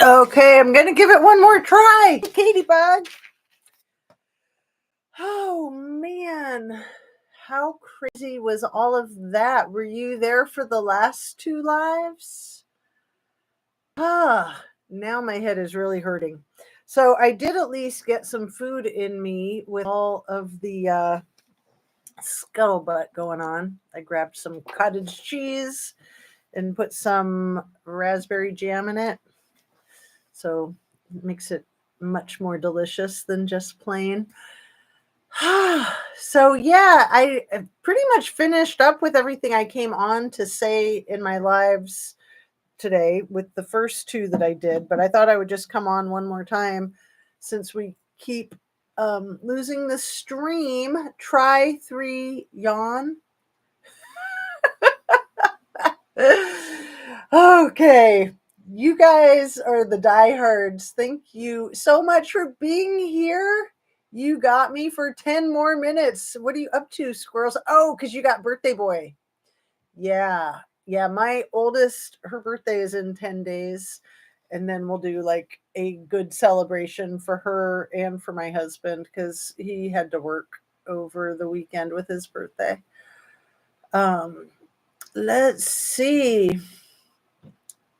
Okay, I'm going to give it one more try. Katie Bug. Oh, man. How crazy was all of that? Were you there for the last two lives? Now my head is really hurting. So I did at least get some food in me with all of the scuttlebutt going on. I grabbed some cottage cheese and put some raspberry jam in it. So it makes it much more delicious than just plain. So yeah, I pretty much finished up with everything I came on to say in my lives today with the first two that I did, but I thought I would just come on one more time since we keep losing the stream. Try three yawn. Okay, you guys are the diehards. Thank you so much for being here. You got me for 10 more minutes. What are you up to, squirrels? Oh, because you got birthday boy. Yeah. Yeah. My oldest, her birthday is in 10 days. And then we'll do like a good celebration for her and for my husband because he had to work over the weekend with his birthday. Um, let's see.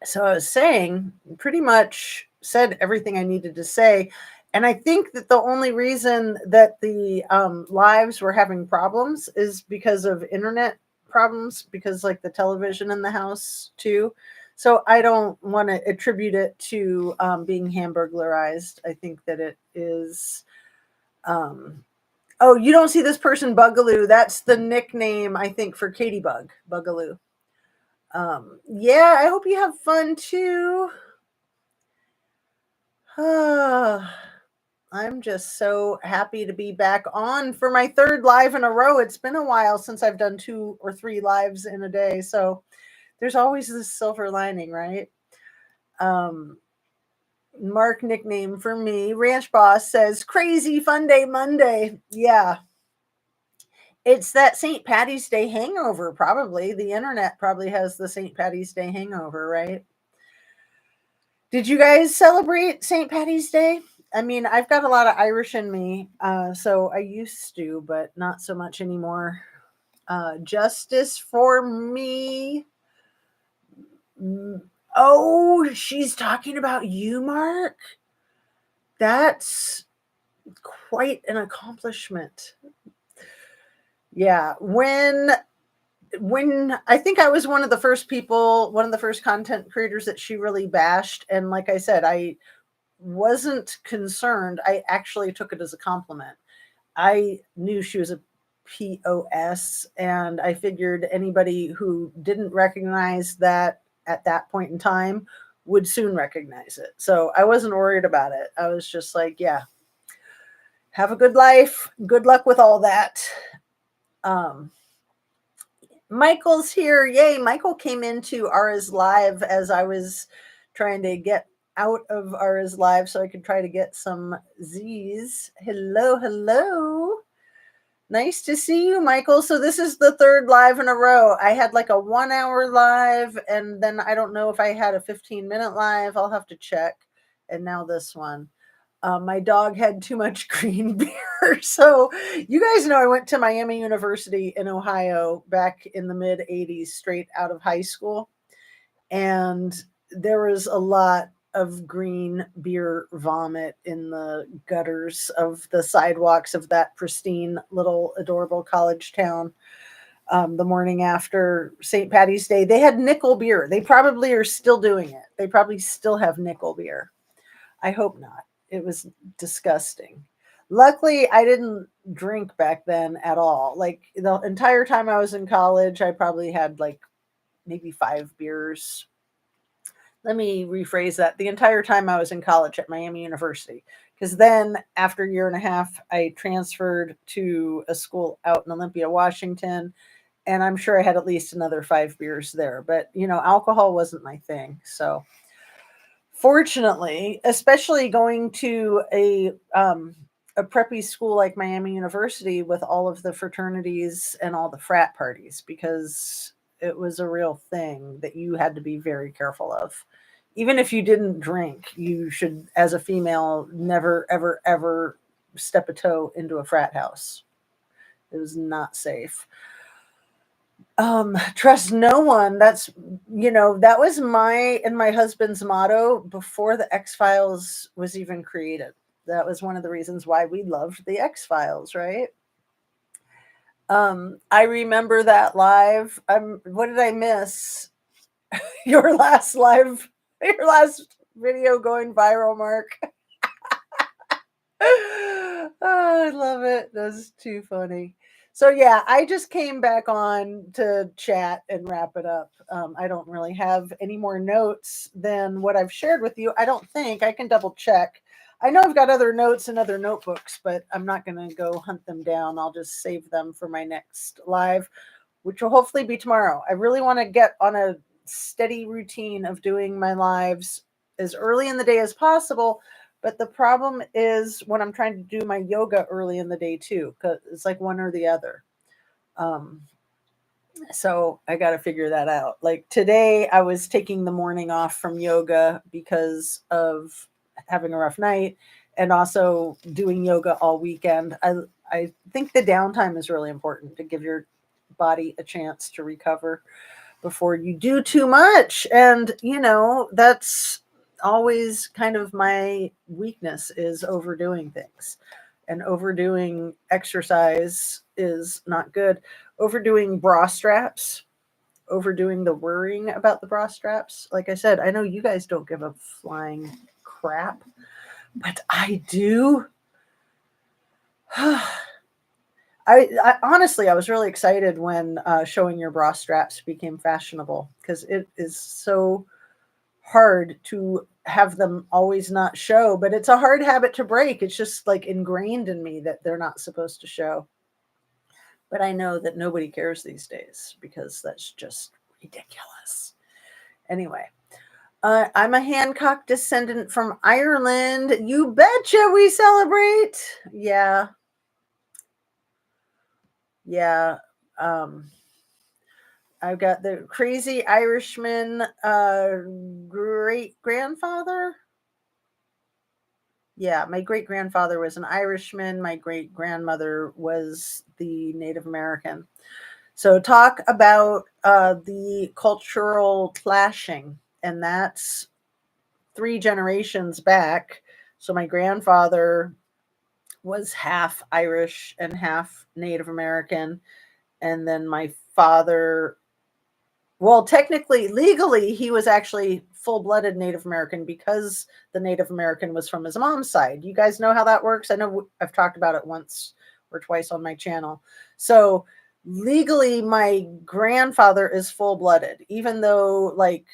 So I was saying, pretty much said everything I needed to say. And I think that the only reason that the lives were having problems is because of internet problems, because like the television in the house too. So I don't want to attribute it to being hamburglarized. I think that it is. Um, oh, you don't see this person, Bugaloo. That's the nickname I think for Katie Bug, Bugaloo. Yeah, I hope you have fun too. I'm just so happy to be back on for my third live in a row. It's been a while since I've done two or three lives in a day. So there's always this silver lining, right? Um, Mark nickname for me, Ranch Boss says, crazy fun day Monday. Yeah. It's that St. Patty's Day hangover, probably. The internet probably has the St. Patty's Day hangover, right? Did you guys celebrate St. Patty's Day? I mean, I've got a lot of Irish in me, so I used to, but not so much anymore. Justice for me. Oh, she's talking about you, Mark. That's quite an accomplishment. Yeah, when I think I was one of the first people, one of the first content creators that she really bashed, and like I said, I wasn't concerned. I actually took it as a compliment. I knew she was a POS, and I figured anybody who didn't recognize that at that point in time would soon recognize it. So I wasn't worried about it. I was just like, yeah, have a good life. Good luck with all that. Um, Michael's here. Yay. Michael came into Ara's live as I was trying to get out of Ara's live so I could try to get some Z's. Hello, hello. Nice to see you, Michael. So this is the third live in a row. I had like a 1 hour live, and then I don't know if I had a 15-minute live. I'll have to check. And now this one. My dog had too much green beer. So you guys know I went to Miami University in Ohio back in the mid 80s, straight out of high school. And there was a lot of green beer vomit in the gutters of the sidewalks of that pristine little adorable college town. The morning after St. Patty's Day, they had nickel beer. They probably are still doing it. They probably still have nickel beer. I hope not. It was disgusting. Luckily, I didn't drink back then at all. Like the entire time I was in college, I probably had like maybe 5 beers. Let me rephrase that. The entire time I was in college at Miami University. Because then, after a year and a half, I transferred to a school out in Olympia, Washington. And I'm sure I had at least another 5 beers there. But, alcohol wasn't my thing. So, fortunately, especially going to a preppy school like Miami University with all of the fraternities and all the frat parties, because it was a real thing that you had to be very careful of. even if you didn't drink, you should, as a female, never, ever, ever step a toe into a frat house. It was not safe. Trust no one. That's, that was my and my husband's motto before the X Files was even created. That was one of the reasons why we loved the X Files, right? I remember that live. What did I miss? Your last live, your last video going viral, Mark. Oh, I love it. That's too funny. So yeah, I just came back on to chat and wrap it up. I don't really have any more notes than what I've shared with you. I don't think. I can double check. I know I've got other notes and other notebooks, but I'm not going to go hunt them down. I'll just save them for my next live, which will hopefully be tomorrow. I really want to get on a steady routine of doing my lives as early in the day as possible. But the problem is when I'm trying to do my yoga early in the day too, because it's like one or the other. Um, so I got to figure that out. Like today, I was taking the morning off from yoga because of having a rough night, and also doing yoga all weekend. I think the downtime is really important to give your body a chance to recover before you do too much. And that's always kind of my weakness, is overdoing things. And overdoing exercise is not good. Overdoing bra straps, overdoing the worrying about the bra straps. Like I said, I know you guys don't give a flying crap, but I do. I honestly, I was really excited when showing your bra straps became fashionable, because it is so hard to have them always not show, but it's a hard habit to break. It's just like ingrained in me that they're not supposed to show. But I know that nobody cares these days because that's just ridiculous. Anyway, I'm a Hancock descendant from Ireland. You betcha we celebrate. Yeah. Yeah. Um, I've got the crazy Irishman great grandfather. Yeah, my great grandfather was an Irishman. My great grandmother was the Native American. So, talk about the cultural clashing, and that's 3 generations back. So, my grandfather was half Irish and half Native American. And then my father, well, technically, legally, he was actually full-blooded Native American because the Native American was from his mom's side. You guys know how that works? I know I've talked about it once or twice on my channel. So legally, my grandfather is full-blooded, even though, like,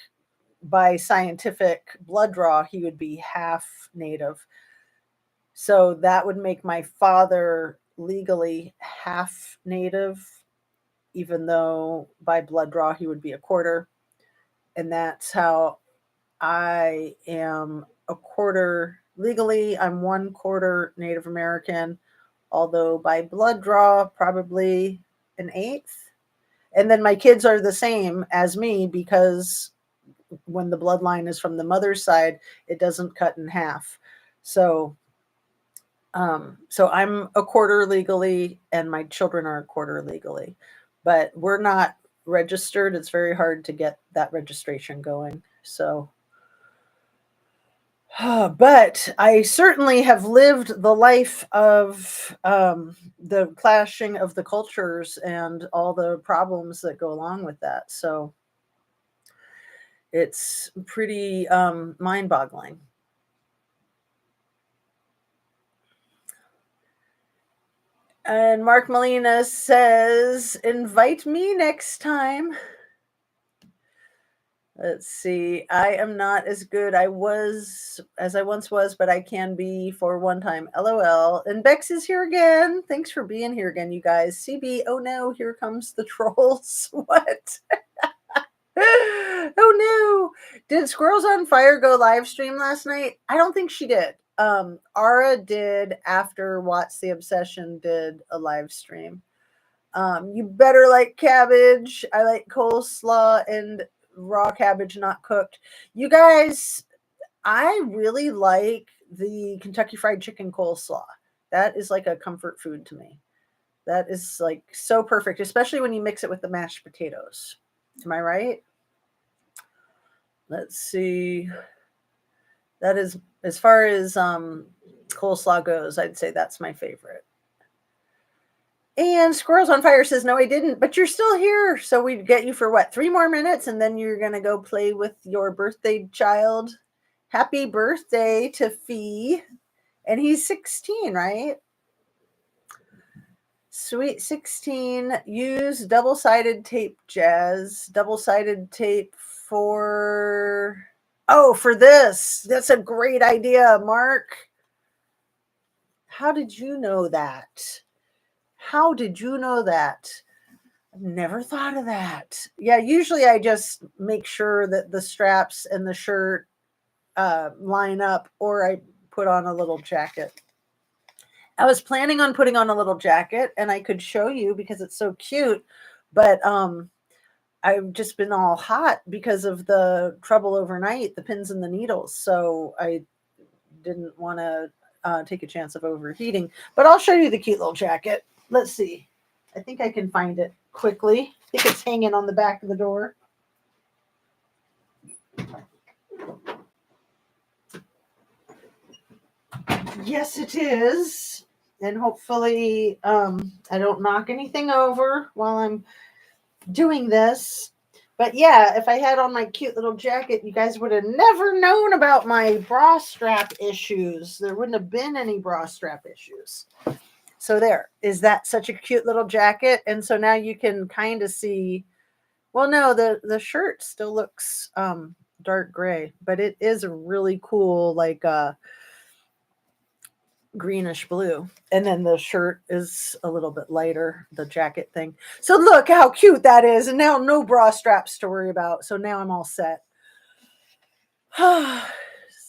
by scientific blood draw, he would be half Native. So that would make my father legally half Native, even though by blood draw he would be a quarter. And that's how I am a quarter. Legally, I'm 1/4 Native American, although by blood draw, probably an eighth. And then my kids are the same as me because when the bloodline is from the mother's side, it doesn't cut in half. So, so I'm a quarter legally, and my children are a quarter legally, but we're not registered. It's very hard to get that registration going. So, but I certainly have lived the life of the clashing of the cultures and all the problems that go along with that. So it's pretty mind boggling. And Mark Molina says, invite me next time. Let's see. I am not as good as I once was, but I can be for one time. LOL. And Bex is here again. Thanks for being here again, you guys. CB, oh no, here comes the trolls. What? Oh no. Did Squirrels on Fire go live stream last night? I don't think she did. Ara did after Watts the Obsession did a live stream. You better like cabbage. I like coleslaw and raw cabbage, not cooked. You guys, I really like the Kentucky Fried Chicken coleslaw. That is like a comfort food to me. That is like so perfect, especially when you mix it with the mashed potatoes. Am I right? Let's see. That is, as far as coleslaw goes, I'd say that's my favorite. And Squirrels on Fire says, no, I didn't, but you're still here. So we'd get you for what, 3 more minutes, and then you're going to go play with your birthday child. Happy birthday to Fee. And he's 16, right? Sweet 16. Use double-sided tape, Jazz. Double-sided tape for... Oh, for this. That's a great idea, Mark. How did you know that? How did you know that? I've never thought of that. Yeah, usually I just make sure that the straps and the shirt line up, or I put on a little jacket. I was planning on putting on a little jacket, and I could show you because it's so cute, but I've just been all hot because of the trouble overnight, the pins and the needles. So I didn't want to take a chance of overheating, but I'll show you the cute little jacket. Let's see. I think I can find it quickly. I think it's hanging on the back of the door. Yes, it is. And hopefully I don't knock anything over while I'm doing this. But yeah, if I had on my cute little jacket, you guys would have never known about my bra strap issues. There wouldn't have been any bra strap issues. So there, is that such a cute little jacket? And so now you can kind of see, well, no, the shirt still looks dark gray, but it is a really cool, like greenish blue. And then the shirt is a little bit lighter, the jacket thing. So look how cute that is. And now no bra straps to worry about. So now I'm all set. As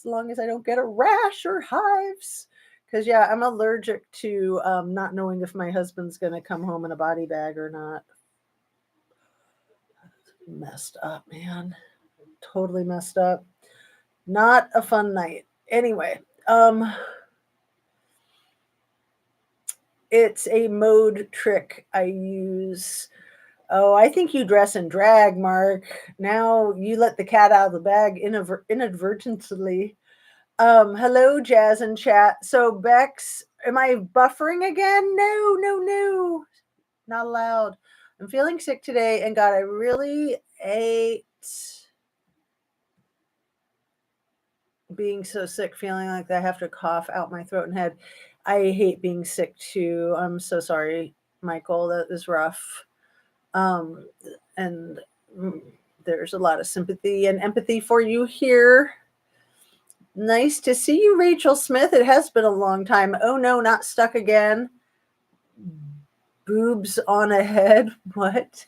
long as I don't get a rash or hives. Because, yeah, I'm allergic to not knowing if my husband's going to come home in a body bag or not. Messed up, man. Totally messed up. Not a fun night. Anyway, it's a mode trick I use. Oh, I think you dress in drag, Mark. Now you let the cat out of the bag inadvertently. Hello, Jazz and chat. So Bex, am I buffering again? No, no, no. Not allowed. I'm feeling sick today, and God, I really ate being so sick, feeling like I have to cough out my throat and head. I hate being sick too. I'm so sorry, Michael. That is rough. And there's a lot of sympathy and empathy for you here. Nice to see you, Rachel Smith. It has been a long time. Oh no, not stuck again. Boobs on a head. What?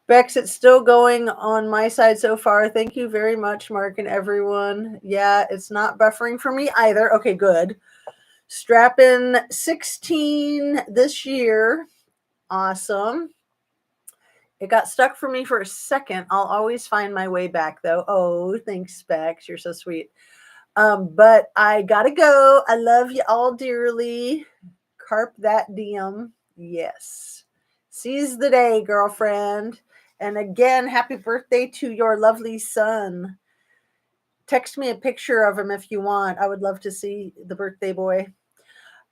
Bex, it's still going on my side so far. Thank you very much, Mark and everyone. Yeah, it's not buffering for me either. Okay, good. Strapping 16 this year. Awesome. It got stuck for me for a second. I'll always find my way back, though. Oh, thanks, Bex. You're so sweet. But I gotta go. I love you all dearly. Carp that diem. Yes. Seize the day, girlfriend. And again, happy birthday to your lovely son. Text me a picture of him if you want. I would love to see the birthday boy.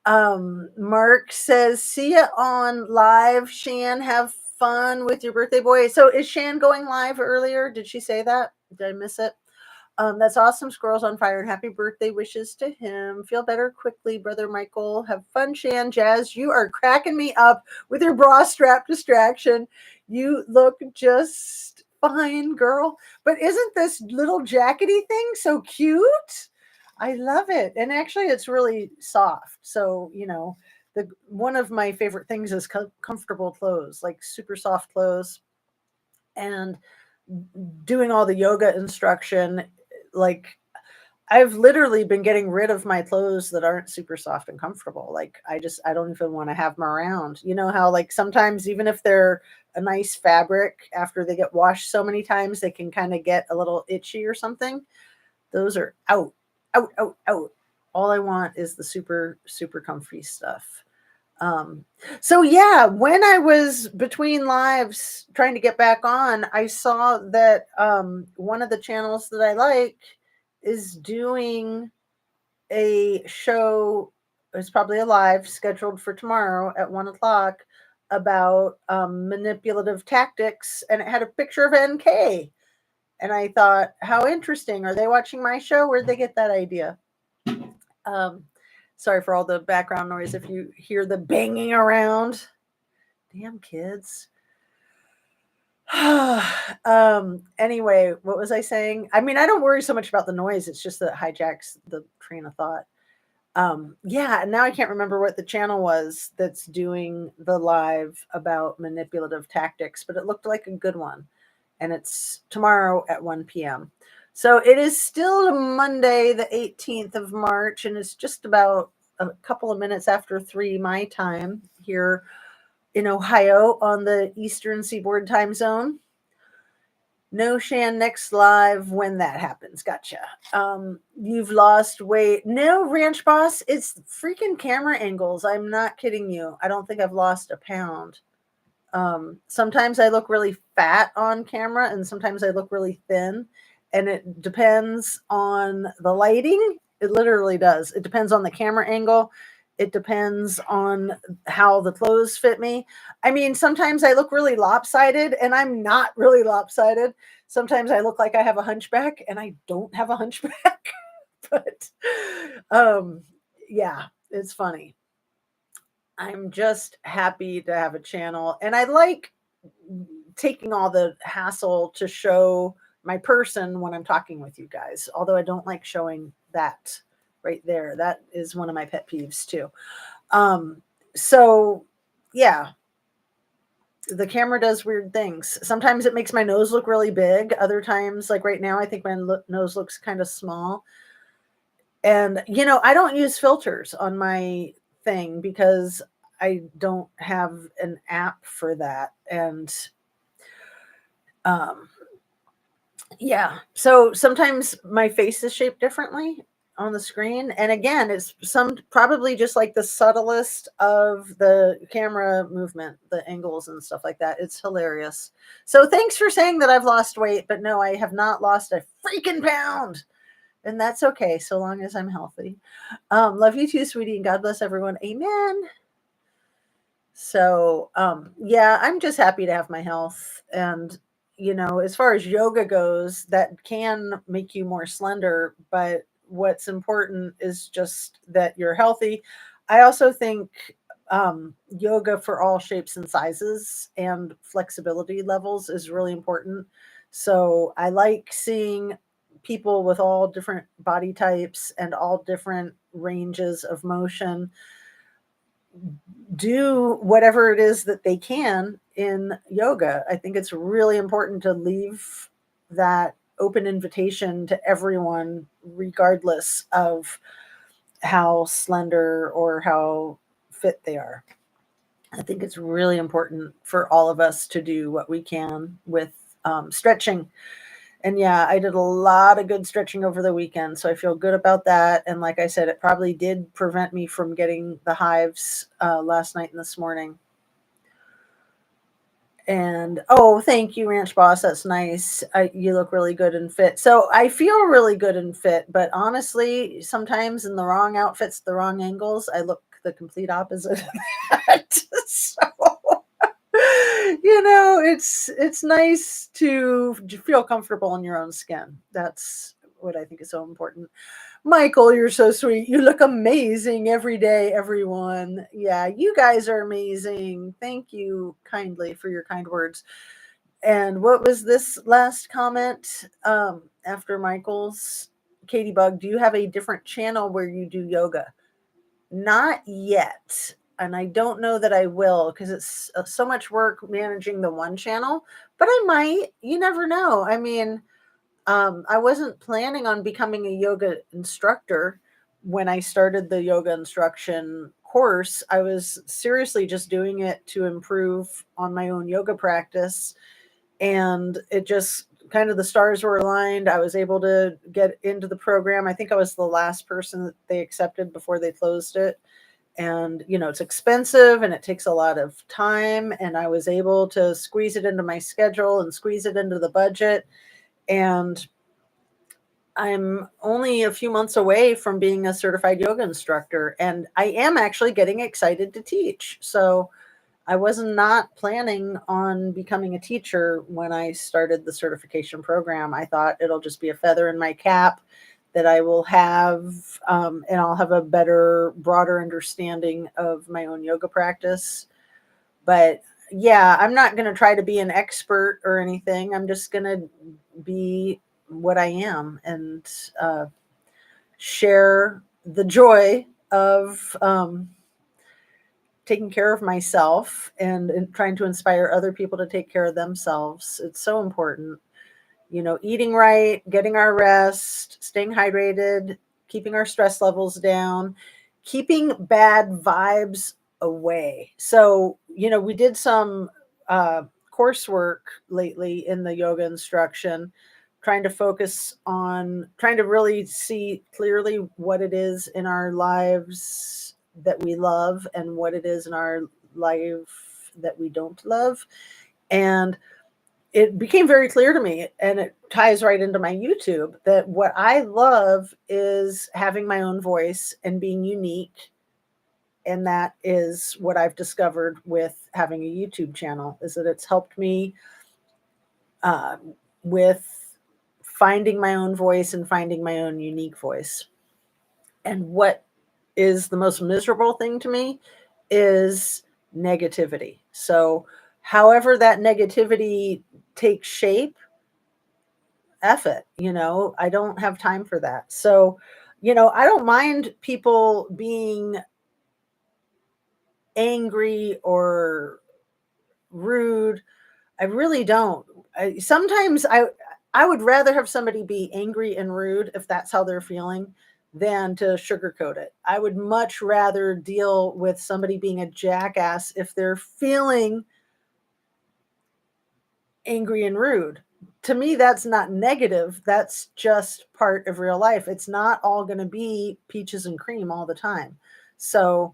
Mark says, see ya on live. Shan, have fun with your birthday boy. So is Shan going live earlier? Did she say that? Did I miss it? That's awesome. Squirrels on Fire, and happy birthday wishes to him. Feel better quickly, Brother Michael. Have fun, Shan. Jazz, you are cracking me up with your bra strap distraction. You look just fine, girl. But isn't this little jackety thing so cute? I love it. And actually, it's really soft. So, one of my favorite things is comfortable clothes, like super soft clothes. And doing all the yoga instruction, like I've literally been getting rid of my clothes that aren't super soft and comfortable. Like I don't even want to have them around. You know how like sometimes even if they're a nice fabric after they get washed so many times they can kind of get a little itchy or something. Those are out. Out, out, out. All I want is the super super comfy stuff. Um, so yeah, when I was between lives trying to get back on, I saw that one of the channels that I like is doing a show. It's probably a live scheduled for tomorrow at 1 o'clock about manipulative tactics, and it had a picture of NK. And I thought, how interesting. Are they watching my show? Where'd they get that idea? Um, Sorry for all the background noise if you hear the banging around. Damn kids. Anyway, what was I saying? I mean, I don't worry so much about the noise. It's just that it hijacks the train of thought. Yeah, and now I can't remember what the channel was that's doing the live about manipulative tactics, but it looked like a good one. And it's tomorrow at 1 p.m. So it is still Monday, the 18th of March, and it's just about a couple of minutes after 3 my time here in Ohio on the Eastern Seaboard time zone. No Shan next live when that happens. Gotcha. You've lost weight. No, Ranch Boss, it's freaking camera angles. I'm not kidding you. I don't think I've lost a pound. Sometimes I look really fat on camera and sometimes I look really thin. And it depends on the lighting. It literally does. It depends on the camera angle. It depends on how the clothes fit me. I mean, sometimes I look really lopsided and I'm not really lopsided. Sometimes I look like I have a hunchback and I don't have a hunchback. But um, yeah, it's funny. I'm just happy to have a channel. And I like taking all the hassle to show my person when I'm talking with you guys, although I don't like showing that right there. That is one of my pet peeves too. Um, so yeah, the camera does weird things. Sometimes it makes my nose look really big. Other times, like right now, I think my nose looks kind of small. And I don't use filters on my thing because I don't have an app for that. And um, yeah, so sometimes my face is shaped differently on the screen. And again, it's probably just like the subtlest of the camera movement, the angles and stuff like that. It's hilarious. So thanks for saying that I've lost weight, but no, I have not lost a freaking pound. And that's okay, so long as I'm healthy. Love you too, sweetie, and God bless everyone. Amen. So, yeah, I'm just happy to have my health. And, as far as yoga goes, that can make you more slender. But what's important is just that you're healthy. I also think yoga for all shapes and sizes and flexibility levels is really important. So, I like seeing people with all different body types and all different ranges of motion do whatever it is that they can in yoga. I think it's really important to leave that open invitation to everyone, regardless of how slender or how fit they are. I think it's really important for all of us to do what we can with stretching. And yeah, I did a lot of good stretching over the weekend, so I feel good about that. And like I said, it probably did prevent me from getting the hives last night and this morning. And oh, thank you, Ranch Boss. That's nice. You look really good and fit. So I feel really good and fit, but honestly, sometimes in the wrong outfits, the wrong angles, I look the complete opposite of that. So it's nice to feel comfortable in your own skin. That's what I think is so important. Michael, you're so sweet. You look amazing every day, everyone. Yeah, you guys are amazing. Thank you kindly for your kind words. And what was this last comment after Michael's? Katie Bug, do you have a different channel where you do yoga? Not yet. And I don't know that I will because it's so much work managing the one channel, but I might. You never know. I mean, I wasn't planning on becoming a yoga instructor when I started the yoga instruction course. I was seriously just doing it to improve on my own yoga practice. And it just kind of the stars were aligned. I was able to get into the program. I think I was the last person that they accepted before they closed it. And, it's expensive and it takes a lot of time. And I was able to squeeze it into my schedule and squeeze it into the budget. And I'm only a few months away from being a certified yoga instructor, and I am actually getting excited to teach. So I was not planning on becoming a teacher when I started the certification program. I thought it'll just be a feather in my cap that I will have, and I'll have a better, broader understanding of my own yoga practice. But yeah, I'm not going to try to be an expert or anything. I'm just going to be what I am and share the joy of taking care of myself and trying to inspire other people to take care of themselves. It's so important. Eating right, getting our rest, staying hydrated, keeping our stress levels down, keeping bad vibes away. So, we did some coursework lately in the yoga instruction, trying to focus on trying to really see clearly what it is in our lives that we love and what it is in our life that we don't love. And it became very clear to me, and it ties right into my YouTube, that what I love is having my own voice and being unique. And that is what I've discovered with having a YouTube channel, is that it's helped me uh, with finding my own voice and finding my own unique voice. And what is the most miserable thing to me is negativity. So, however that negativity takes shape, F it, I don't have time for that. So, I don't mind people being angry or rude. I really don't. Sometimes I would rather have somebody be angry and rude if that's how they're feeling than to sugarcoat it. I would much rather deal with somebody being a jackass if they're feeling angry and rude. To me, that's not negative. That's just part of real life. It's not all going to be peaches and cream all the time. So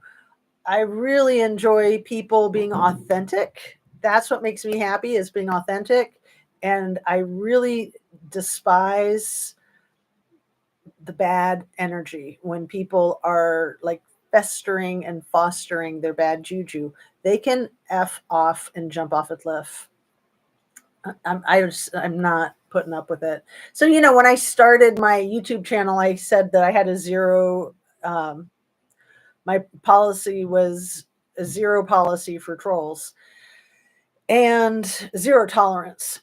I really enjoy people being authentic. That's what makes me happy, is being authentic. And I really despise the bad energy when people are like festering and fostering their bad juju. They can F off and jump off a cliff. I'm not putting up with it. So, when I started my YouTube channel, I said that I had a zero, my policy was a zero policy for trolls and zero tolerance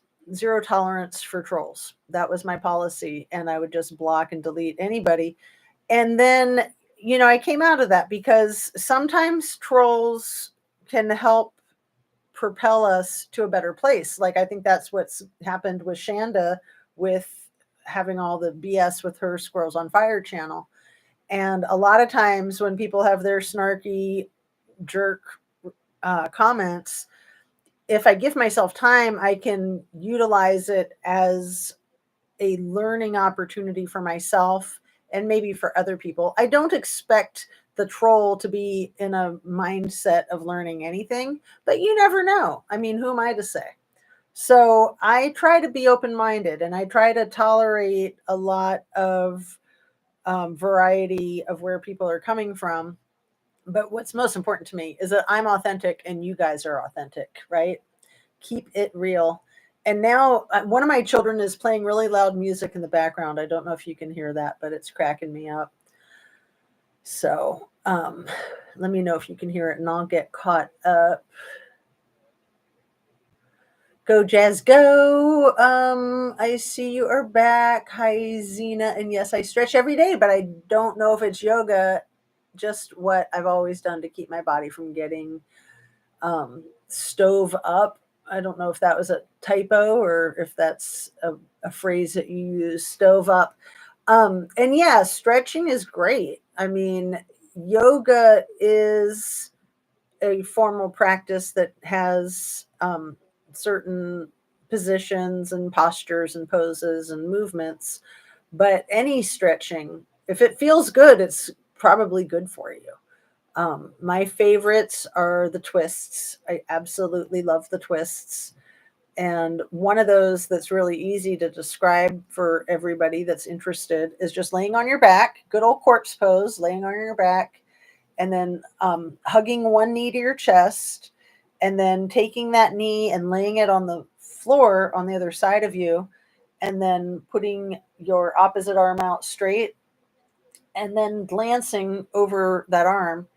for trolls. That was my policy. And I would just block and delete anybody. And then, I came out of that because sometimes trolls can help propel us to a better place. Like, I think that's what's happened with Shanda, with having all the BS with her Squirrels on Fire channel. And a lot of times when people have their snarky jerk comments, if I give myself time, I can utilize it as a learning opportunity for myself and maybe for other people. I don't expect the troll to be in a mindset of learning anything, but you never know. I mean, who am I to say? So I try to be open minded and I try to tolerate a lot of variety of where people are coming from. But what's most important to me is that I'm authentic and you guys are authentic, right? Keep it real. And now one of my children is playing really loud music in the background. I don't know if you can hear that, but it's cracking me up. So let me know if you can hear it and I'll get caught up. Go Jazz go. I see you are back. Hi Zena. And yes, I stretch every day, but I don't know if it's yoga, just what I've always done to keep my body from getting stove up. I don't know if that was a typo or if that's a phrase that you use, stove up. And yeah, stretching is great. I mean, yoga is a formal practice that has certain positions and postures and poses and movements, but any stretching, if it feels good, it's probably good for you. My favorites are the twists. I absolutely love the twists. And one of those that's really easy to describe for everybody that's interested is just laying on your back, good old corpse pose, laying on your back, and then hugging one knee to your chest, and then taking that knee and laying it on the floor on the other side of you, and then putting your opposite arm out straight, and then glancing over that arm.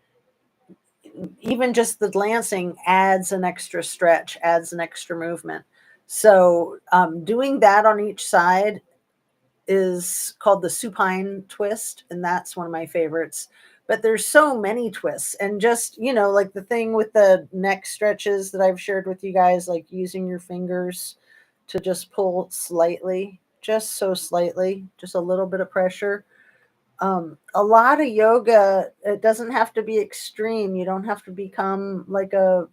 Even just the glancing adds an extra stretch, adds an extra movement. So doing that on each side is called the supine twist, and that's one of my favorites. But there's so many twists, and just like the thing with the neck stretches that I've shared with you guys, like using your fingers to just pull slightly, just so slightly, just a little bit of pressure. A lot of yoga, it doesn't have to be extreme. You don't have to become like a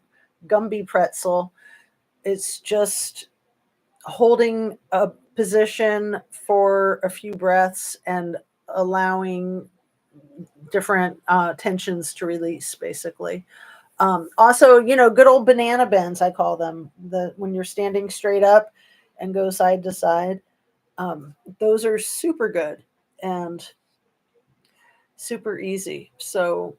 Gumby pretzel. It's just holding a position for a few breaths and allowing different tensions to release, basically. Also, good old banana bends, I call them. When you're standing straight up and go side to side, those are super good and super easy. So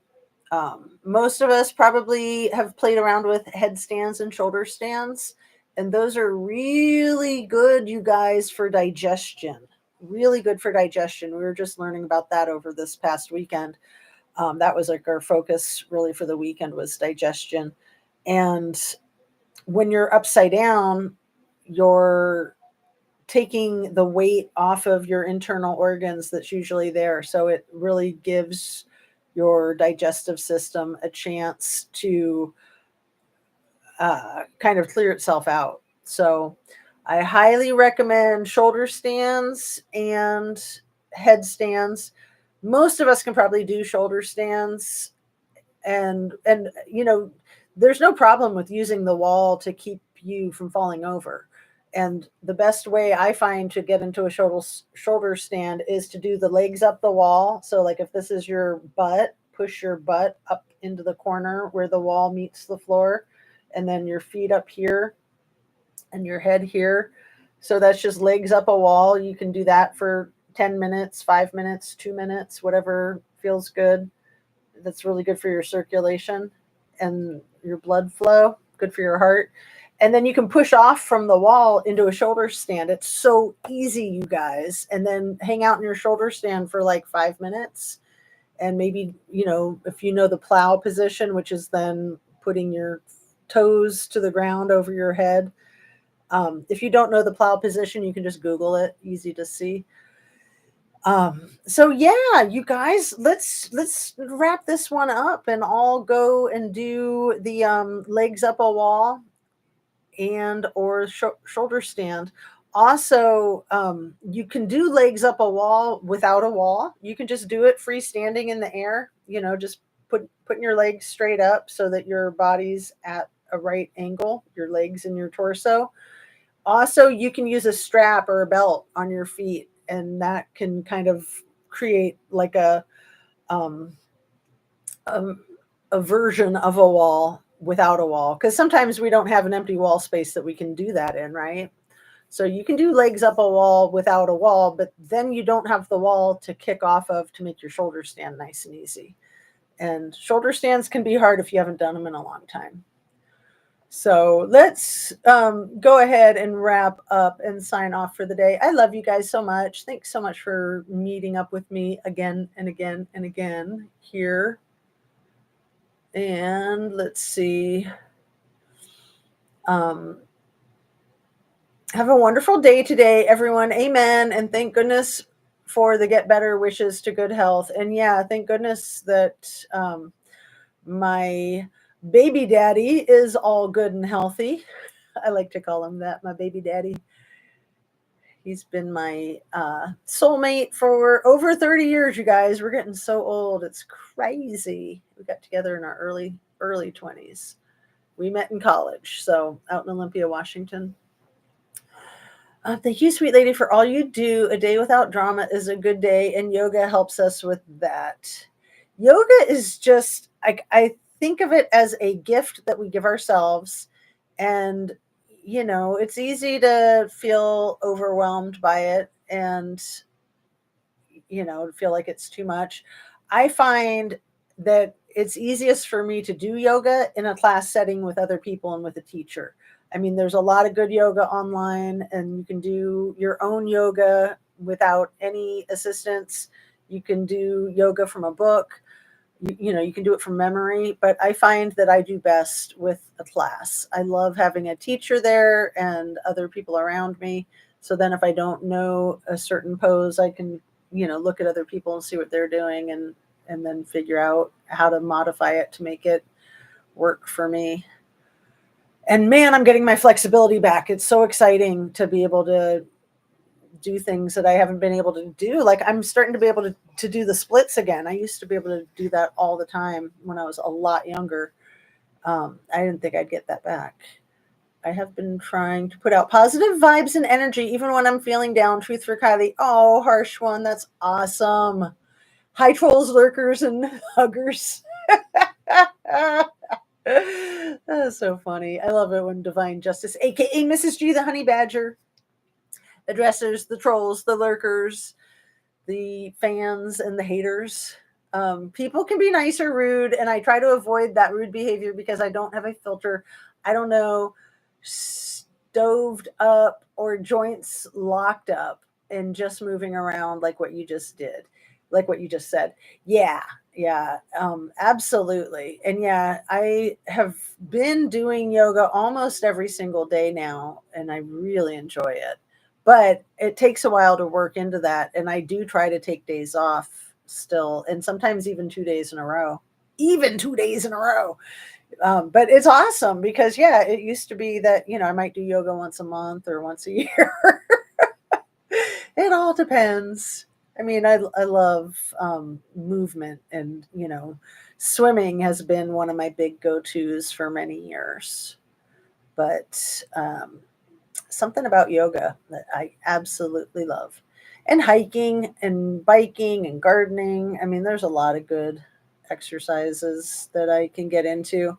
most of us probably have played around with headstands and shoulder stands, and those are really good, you guys, for digestion. Really good for digestion. We were just learning about that over this past weekend. That was like our focus really for the weekend was digestion. And when you're upside down, you're taking the weight off of your internal organs that's usually there. So it really gives your digestive system a chance to kind of clear itself out. So I highly recommend shoulder stands and headstands. Most of us can probably do shoulder stands, and there's no problem with using the wall to keep you from falling over. And the best way I find to get into a shoulder stand is to do the legs up the wall. So like if this is your butt, push your butt up into the corner where the wall meets the floor, and then your feet up here and your head here. So that's just legs up a wall. You can do that for 10 minutes, 5 minutes, 2 minutes, whatever feels good. That's really good for your circulation and your blood flow, good for your heart. And then you can push off from the wall into a shoulder stand. It's so easy, you guys. And then hang out in your shoulder stand for like 5 minutes. And maybe, if you know the plow position, which is then putting your toes to the ground over your head. If you don't know the plow position, you can just Google it, easy to see. So yeah, you guys, let's wrap this one up and all go and do the legs up a wall and or shoulder stand. Also, you can do legs up a wall without a wall. You can just do it freestanding in the air. Just putting your legs straight up so that your body's at a right angle, your legs and your torso. Also, you can use a strap or a belt on your feet, and that can kind of create like um, a, a version of a wall without a wall. Because sometimes we don't have an empty wall space that we can do that in, right? So you can do legs up a wall without a wall, but then you don't have the wall to kick off of to make your shoulder stand nice and easy. And shoulder stands can be hard if you haven't done them in a long time. So let's go ahead and wrap up and sign off for the day. I love you guys so much. Thanks so much for meeting up with me again and again and again here. And let's see. Have a wonderful day today, everyone. Amen. And thank goodness for the get better wishes to good health. And yeah, thank goodness that my baby daddy is all good and healthy. I like to call him that, my baby daddy. He's been my soulmate for over 30 years, you guys. We're getting so old. It's crazy. We got together in our early 20s. We met in college, so out in Olympia, Washington. Thank you, sweet lady, for all you do. A day without drama is a good day, and yoga helps us with that. Yoga is just, I think of it as a gift that we give ourselves. And, it's easy to feel overwhelmed by it and, feel like it's too much. I find that it's easiest for me to do yoga in a class setting with other people and with a teacher. I mean, there's a lot of good yoga online, and you can do your own yoga without any assistance. You can do yoga from a book. You can do it from memory, but I find that I do best with a class. I love having a teacher there and other people around me. So then if I don't know a certain pose, I can, look at other people and see what they're doing, and then figure out how to modify it to make it work for me. And man, I'm getting my flexibility back. It's so exciting to be able to do things that I haven't been able to do. Like, I'm starting to be able to do the splits again. I used to be able to do that all the time when I was a lot younger. I didn't think I'd get that back. I have been trying to put out positive vibes and energy even when I'm feeling down. Truth for Kylie. Oh, harsh one. That's awesome. Hi, trolls, lurkers, and huggers. That is so funny. I love it when Divine Justice, aka Mrs. G, the honey badger, addresses the trolls, the lurkers, the fans, and the haters. People can be nice or rude, and I try to avoid that rude behavior because I don't have a filter. I don't know, stoved up or joints locked up and just moving around like what you just did, like what you just said. Yeah, yeah, absolutely. And yeah, I have been doing yoga almost every single day now, and I really enjoy it. But it takes a while to work into that, and I do try to take days off still, and sometimes even 2 days in a row. Even 2 days in a row. But it's awesome because, yeah, it used to be that, I might do yoga once a month or once a year. It all depends. I mean, I love movement, and, swimming has been one of my big go tos for many years. But something about yoga that I absolutely love. And hiking and biking and gardening. I mean, there's a lot of good exercises that I can get into.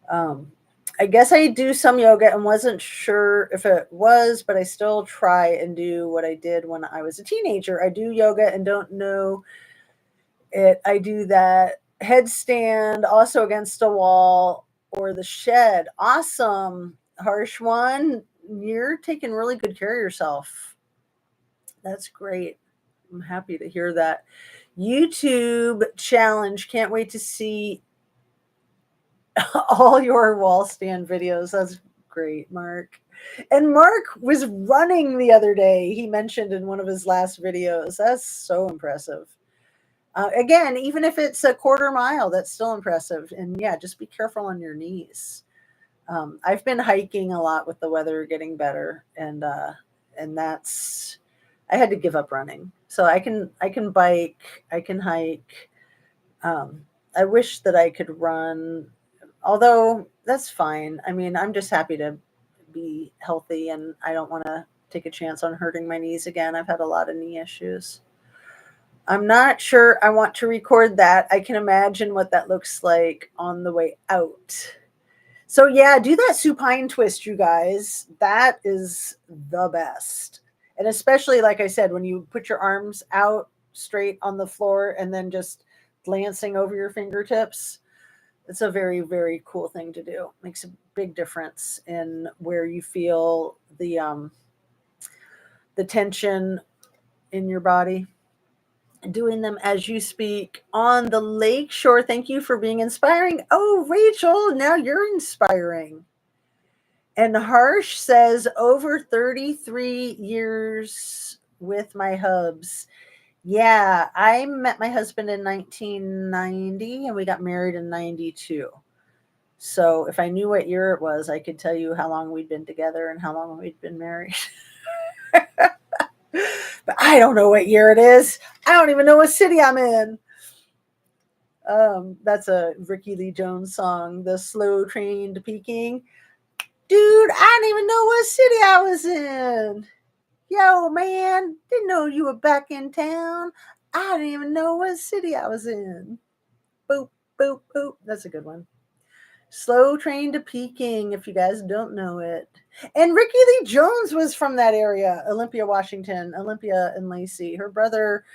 Um, I guess I do some yoga and wasn't sure if it was, but I still try and do what I did when I was a teenager. I do yoga and don't know it. I do that headstand also against a wall or the shed. Awesome. Harsh one. You're taking really good care of yourself. That's great. I'm happy to hear that. YouTube challenge. Can't wait to see all your wall stand videos. That's great, Mark. And Mark was running the other day. He mentioned in one of his last videos. That's so impressive. Again, even if it's a quarter mile, that's still impressive. And yeah, just be careful on your knees. I've been hiking a lot with the weather getting better, and that's, I had to give up running. So I can bike, I can hike. I wish that I could run, although that's fine. I mean, I'm just happy to be healthy, and I don't want to take a chance on hurting my knees again. I've had a lot of knee issues. I'm not sure I want to record that. I can imagine what that looks like on the way out. So yeah, do that supine twist, you guys. That is the best. And especially, like I said, when you put your arms out straight on the floor and then just glancing over your fingertips, it's a very, very cool thing to do. Makes a big difference in where you feel the tension in your body. Doing them as you speak on the lake shore. Thank you for being inspiring. Oh, Rachel, now you're inspiring. And Harsh says over 33 years with my hubs. Yeah, I met my husband in 1990 and we got married in 92. So if I knew what year it was, I could tell you how long we'd been together and how long we'd been married. But I don't know what year it is. I don't even know what city I'm in. That's a Ricky Lee Jones song, The Slow Train to Peking. Dude, I didn't even know what city I was in. Yo, man, didn't know you were back in town. I didn't even know what city I was in. Boop, boop, boop. That's a good one. Slow Train to Peking, if you guys don't know it. And Ricky Lee Jones was from that area, Olympia, Washington, Olympia and Lacey. Her brother,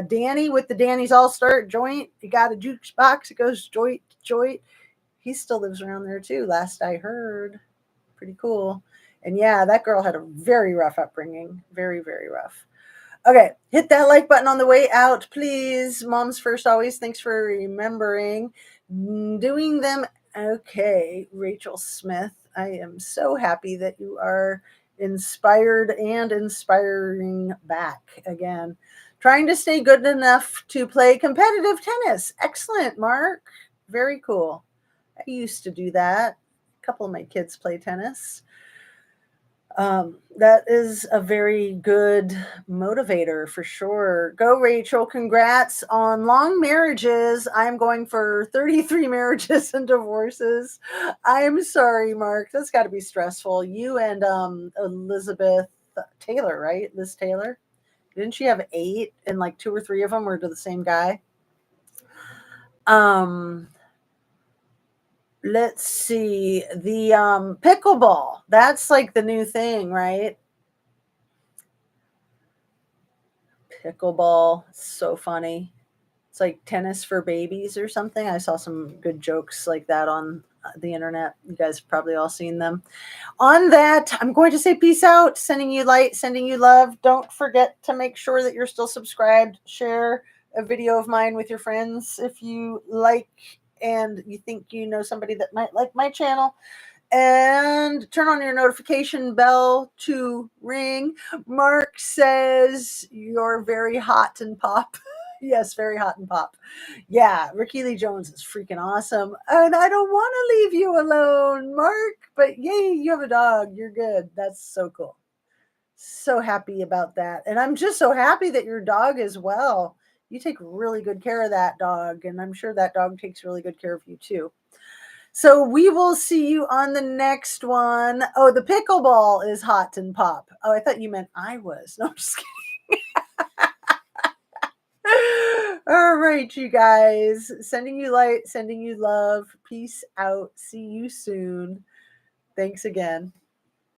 Danny, with the Danny's All Star joint, he got a jukebox. It goes joint, joint. He still lives around there too, last I heard. Pretty cool. And yeah, that girl had a very rough upbringing. Very, very rough. Okay, hit that like button on the way out, please. Mom's first always. Thanks for remembering. Doing them. Okay, Rachel Smith. I am so happy that you are inspired and inspiring back again. Trying to stay good enough to play competitive tennis. Excellent, Mark. Very cool. I used to do that. A couple of my kids play tennis. That is a very good motivator for sure. Go, Rachel. Congrats on long marriages. I'm going for 33 marriages and divorces. I am sorry, Mark. That's got to be stressful. You and Elizabeth Taylor, right? Liz Taylor. Didn't she have 8 and like 2 or 3 of them were to the same guy? Um, let's see. The pickleball. That's like the new thing, right? Pickleball. So funny. It's like tennis for babies or something. I saw some good jokes like that on the internet. You guys have probably all seen them. On that, I'm going to say peace out, sending you light, sending you love. Don't forget to make sure that you're still subscribed. Share a video of mine with your friends if you like and you think you know somebody that might like my channel, and turn on your notification bell to ring. Mark says you're very hot and pop. Yes, very hot and pop. Yeah, Ricky Lee Jones is freaking awesome. And I don't want to leave you alone, Mark, but yay, you have a dog. You're good. That's so cool. So happy about that. And I'm just so happy that your dog is well. You take really good care of that dog, and I'm sure that dog takes really good care of you too. So we will see you on the next one. Oh, the pickleball is hot and pop. Oh, I thought you meant I was. No, I'm just kidding. All right, you guys. Sending you light, sending you love. Peace out. See you soon. Thanks again.